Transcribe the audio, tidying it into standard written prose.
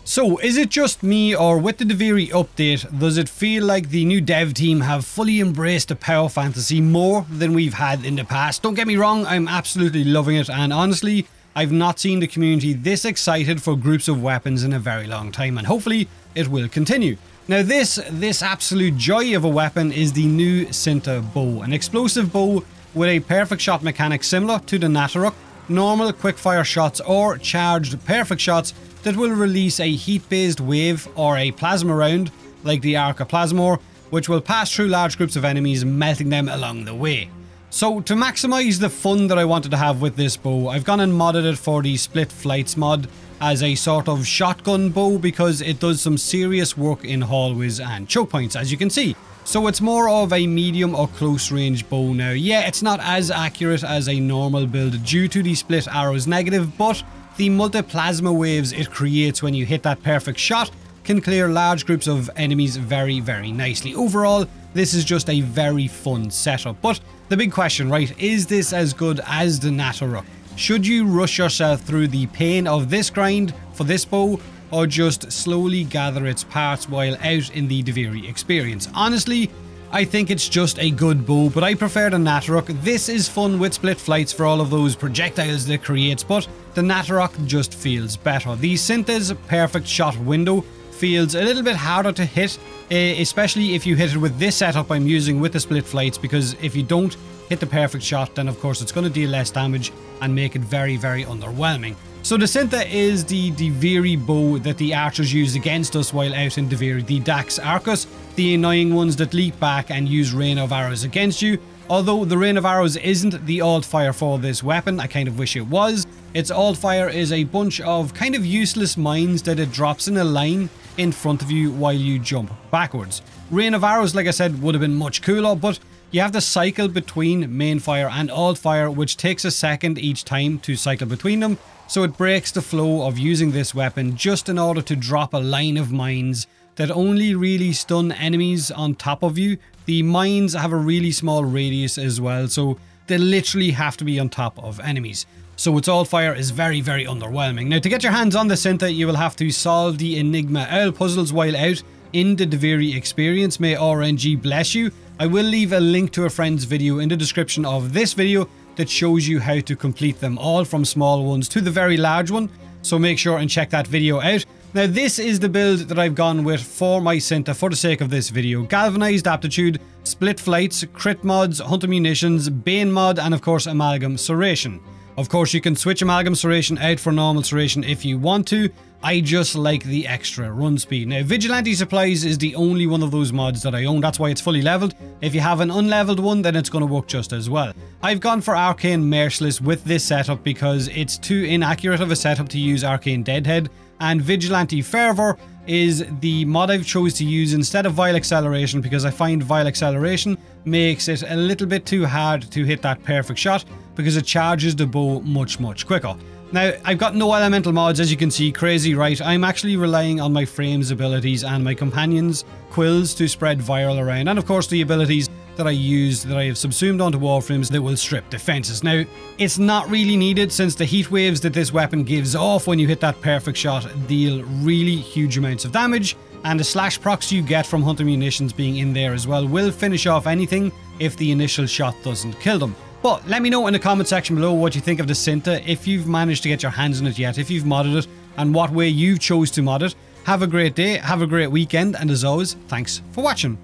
So, is it just me, or with the Duviri update, does it feel like the new dev team have fully embraced the power fantasy more than we've had in the past? Don't get me wrong, I'm absolutely loving it, and honestly, I've not seen the community this excited for groups of weapons in a very long time, and hopefully it will continue. Now this absolute joy of a weapon is the new Cinta bow, an explosive bow with a perfect shot mechanic similar to the Nataruk, normal quickfire shots or charged perfect shots that will release a heat-based wave or a plasma round like the Arkenstone, which will pass through large groups of enemies, melting them along the way. So to maximise the fun that I wanted to have with this bow, I've gone and modded it for the split flights mod as a sort of shotgun bow because it does some serious work in hallways and choke points, as you can see. So it's more of a medium or close range bow now. Yeah, it's not as accurate as a normal build due to the split arrows negative, but the multi-plasma waves it creates when you hit that perfect shot can clear large groups of enemies very, very nicely. Overall, this is just a very fun setup. But the big question, right, is this as good as the Nataruk? Should you rush yourself through the pain of this grind for this bow, or just slowly gather its parts while out in the Duviri experience? Honestly, I think it's just a good bow, but I prefer the Nataruk. This is fun with split flights for all of those projectiles that it creates, but the Nataruk just feels better. The Cinta's perfect shot window feels a little bit harder to hit, especially if you hit it with this setup I'm using with the split flights, because if you don't hit the perfect shot, then of course it's going to deal less damage and make it very, very underwhelming. So the Cinta is the Duviri bow that the archers use against us while out in Duviri, the Dax Arcus, the annoying ones that leap back and use rain of arrows against you. Although the rain of arrows isn't the alt fire for this weapon, I kind of wish it was. Its alt fire is a bunch of kind of useless mines that it drops in a line in front of you while you jump backwards. Rain of arrows, like I said, would have been much cooler, but you have to cycle between main fire and alt fire, which takes a second each time to cycle between them. So it breaks the flow of using this weapon just in order to drop a line of mines that only really stun enemies on top of you. The mines have a really small radius as well, so they literally have to be on top of enemies. So its alt fire is very, very underwhelming. Now to get your hands on the Cinta, you will have to solve the Enigma Owl puzzles while out in the Duviri experience. May RNG bless you. I will leave a link to a friend's video in the description of this video that shows you how to complete them all, from small ones to the very large one, so make sure and check that video out. Now this is the build that I've gone with for my Cinta for the sake of this video. Galvanized aptitude, split flights, crit mods, hunter munitions, bane mod, and of course amalgam serration. Of course you can switch amalgam serration out for normal serration if you want to. I just like the extra run speed. Now vigilante supplies is the only one of those mods that I own, that's why it's fully leveled. If you have an unleveled one, then it's going to work just as well. I've gone for arcane merciless with this setup because it's too inaccurate of a setup to use arcane deadhead, and vigilante fervor is the mod I've chose to use instead of vile acceleration, because I find vile acceleration makes it a little bit too hard to hit that perfect shot because it charges the bow much quicker. Now, I've got no elemental mods, as you can see, crazy right. I'm actually relying on my frames abilities and my companions' quills to spread viral around, and of course the abilities that I use that I have subsumed onto Warframes that will strip defenses. Now, it's not really needed since the heat waves that this weapon gives off when you hit that perfect shot deal really huge amounts of damage, and the slash procs you get from hunter munitions being in there as well will finish off anything if the initial shot doesn't kill them. But let me know in the comment section below what you think of the Cinta, if you've managed to get your hands on it yet, if you've modded it, and what way you chose to mod it. Have a great day, have a great weekend, and as always, thanks for watching.